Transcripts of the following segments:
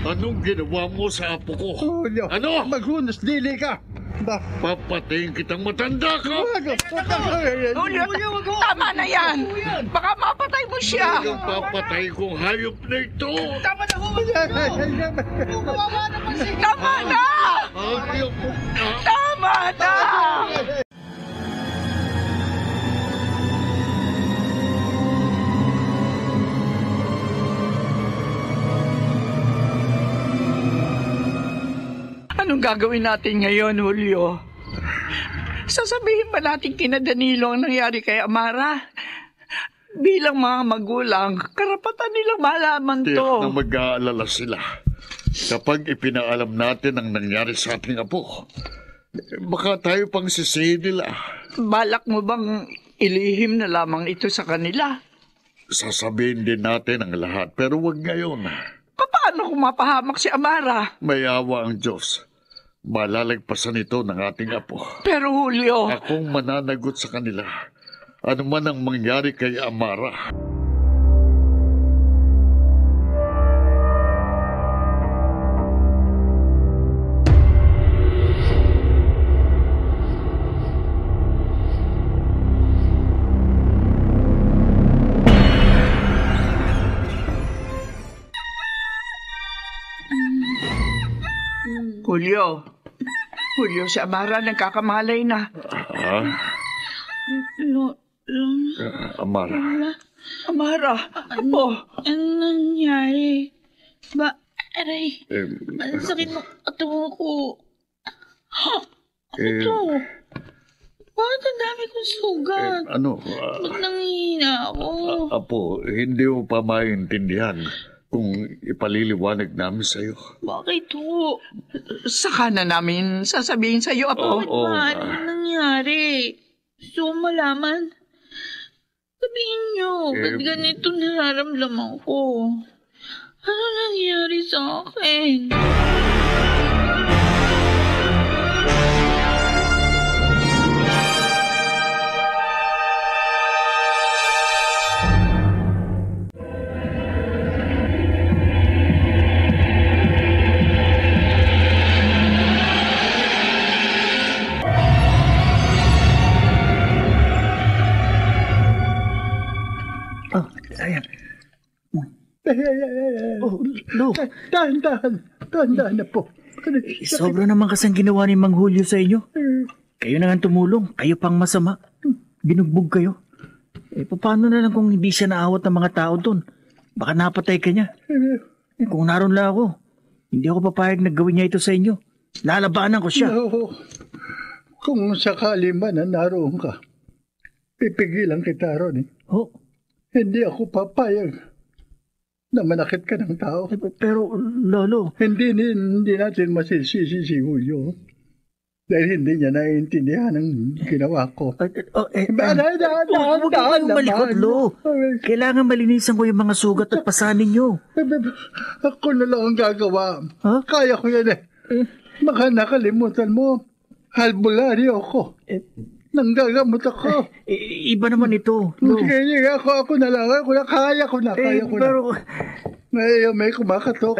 Anong ginawa mo sa apo ko? Julio, Ano? maghunos dili ka. Papatayin kitang matanda ka! Julio, tama na yan! Baka mapatay mo siya! Ang papatay kong hayop na ito! Tama na! Hayop mo na! Tama na! Anong gagawin natin ngayon, Julio? Sasabihin ba natin kina Danilo ang nangyari kay Amara? Bilang mga magulang, karapatan nilang malaman to. Tiyak na mag-aalala sila. Kapag ipinaalam natin ang nangyari sa ating apo, baka tayo pang sisihin nila. Balak mo bang ilihim na lamang ito sa kanila? Sasabihin din natin ang lahat, pero wag ngayon. Paano kung mapahamak si Amara? May awa ang Diyos. Malalagpasan ito ng ating apo. Pero Julio... Akong mananagot sa kanila. Ano man ang mangyari kay Amara. Julio, si Amara nagkakamalay na. Ha? Amara. Amara, apo. Ano nangyari? Aray, ang sakit ng katawan ko. Ito. Bakit ang dami kong sugat? Ba't nangihina ako? Apo, hindi mo pa maintindihan kung ipaliliwanag namin sa'yo. Bakit ho? Saka na namin sasabihin sa'yo, apo. Ano nangyari? Gusto mo malaman? Sabihin niyo, ba't ganito nararamdaman ko? Ano nangyari sa akin? Dahan na po. Sobra naman kasang ginawa ni Mang Julio sa inyo. Kayo na nga tumulong, kayo pang masama. Binugbog kayo. Paano na lang kung hindi siya naawat ng mga tao doon? Baka napatay ka niya. Kung naroon lang ako, hindi ako papayag na gawin niya ito sa inyo. Lalabanan ko siya. No. Kung sakali man na naroon ka, pipigilan kita ron eh. Oh. Hindi ako papayag na manakit ka ng tao. Pero, Lolo... Hindi natin masisisi si Julio. Dahil hindi niya naiintindihan ang ginawa ko. Huwag kayong malikot, Lo. Kailangan malinisan ko yung mga sugat at pasanin nyo. Ako na lang ang gagawa. Huh? Kaya ko yan eh. Baka nakalimutan mo. Albularyo ako. Nanggagamot ako. Iba naman ito. No. Sige, ako na lang. Kaya ko na. Pero... May kumakatok.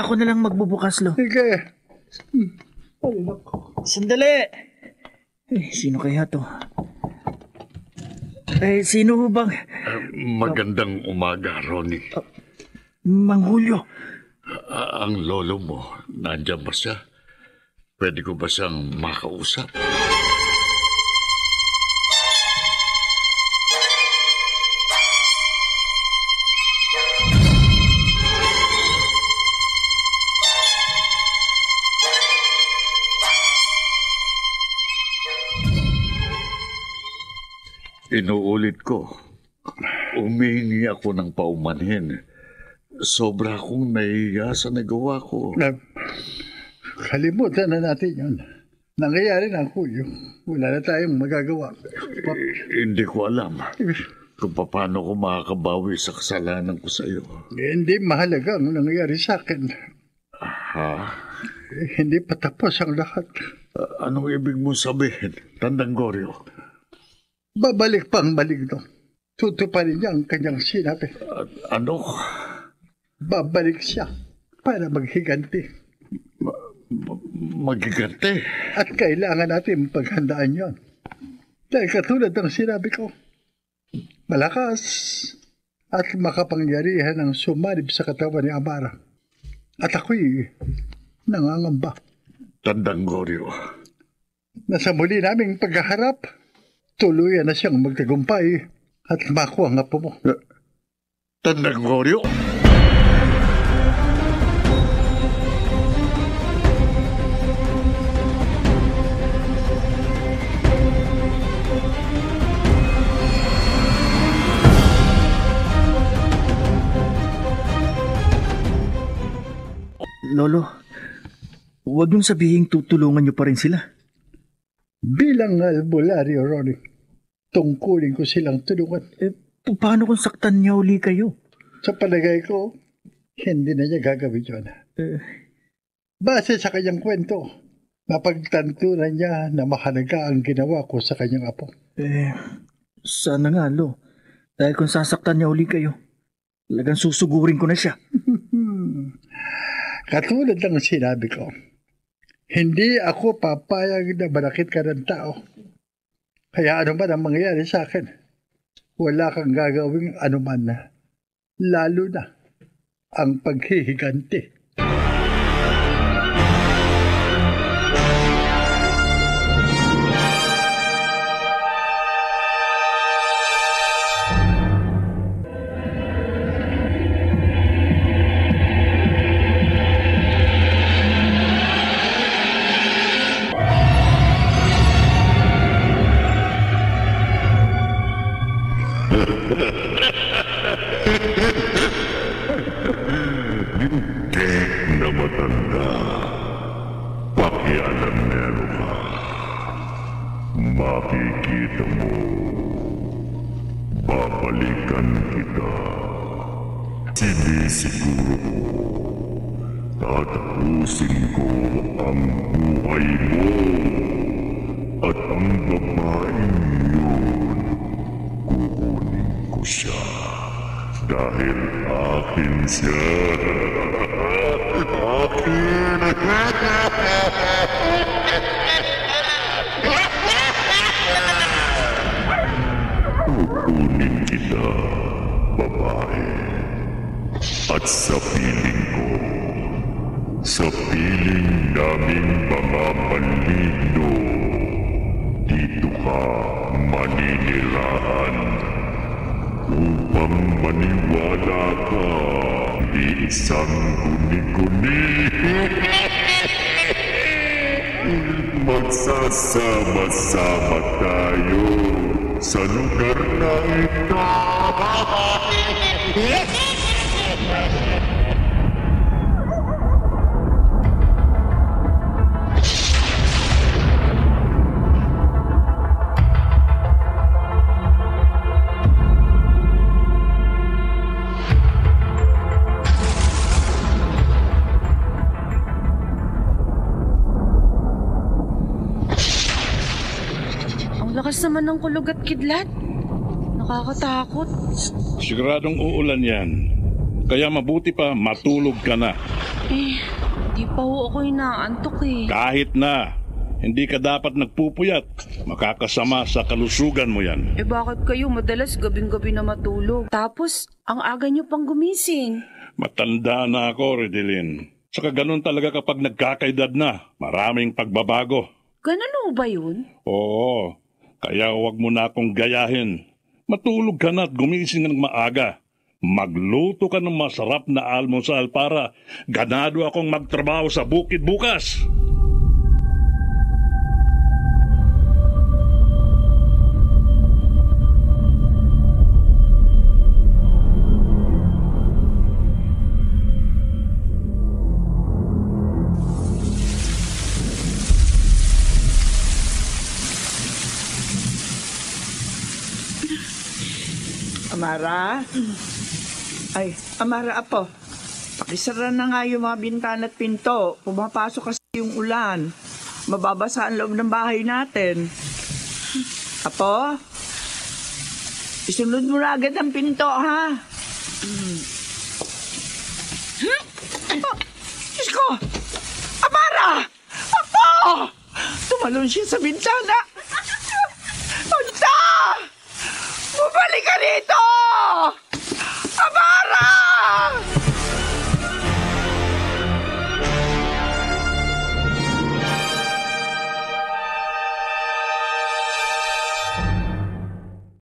Ako na lang magbubukas, Lo. Sige. Sandali! Sino kaya to? Sino bang... Magandang umaga, Ronnie. Mang Julio. Ang lolo mo, nandiyan ba siya? Pwede ko ba siyang makausap? Inuulit ko, umihingi ako ng paumanhin. Sobra akong nahihiya sa nagawa ko. Kalimutan na natin yun. Nangyayari na, Julio. Wala na tayong magagawa. Hindi ko alam kung paano ko makakabawi sa kasalanan ko sa iyo. Hindi mahalaga ang nangyayari sa akin. Ha? Hindi pa tapos ang lahat. Anong ibig mo sabihin, Tandang Goryo? Babalik pang maligno. Tutuparin niya ang kanyang sinabi. Ano? Babalik siya para maghiganti. Magigante. At kailangan natin paghandaan yon. Dahil katulad ng sinabi ko, malakas at makapangyarihan ang sumanib sa katawan ni Amara. At ako'y nangangamba Tandang Goryo. na sa muli naming paghaharap, tuluyan na siyang magtagumpay at makuha ang apo mo. Tandang Goryo? Lolo, huwag niyong sabihin tutulungan niyo pa rin sila. Bilang albularyo, Ronnie, tungkulin ko silang tulungan. Paano kung saktan niya uli kayo? Sa palagay ko, hindi na niya gagawin yun. Base sa kanyang kwento, napagtantunan niya na mahalaga ang ginawa ko sa kanyang apo. Sana nga, Lo. Dahil kung sasaktan niya uli kayo, talagang susugurin ko na siya. Katulad ng sinabi ko, hindi ako papayag na manakit ka ng tao. Kaya ano man ang mangyayari sa akin, wala kang gagawing anuman na, lalo na ang paghihiganti. Lintik na matanda, pakialam meron ka. Makikita mo, babalikan kita. Sinisiguro ko, tatapusin ko ang buhay mo. At ang babaeng yun, kukunin ko siya. Dahil akin siya. Akin. Kukunin kita, babae. At sa piling ko, sa piling naming mga maligno, dito ka maninirahan. Upang maniwala ka, isang guni-guni. Magsasama-sama tayo sa lugar na ito. Lakas naman ng kulog at kidlat. Nakakatakot. Siguradong uulan yan. Kaya mabuti pa matulog ka na. Di pa ho ako inaantok eh. Kahit na. Hindi ka dapat nagpupuyat. Makakasama sa kalusugan mo yan. Bakit kayo madalas gabing-gabi na matulog? Tapos, ang aga nyo pang gumising. Matanda na ako, Redelin. Saka ganun talaga kapag nagkakaedad na. Maraming pagbabago. Ganun ba yun? Oo. Kaya huwag mo na akong gayahin. Matulog ka na at gumising ng maaga. Magluto ka ng masarap na almusal para ganado akong magtrabaho sa bukid bukas. Amara? Ay, Amara, apo. Pakisara na nga yung mga bintana at pinto. Pumapasok kasi yung ulan. Mababasa ang loob ng bahay natin. Apo? Isunod mo na agad ang pinto, ha? Amara! Apo! Tumalon siya sa bintana. Anta! Bumalik ka dito!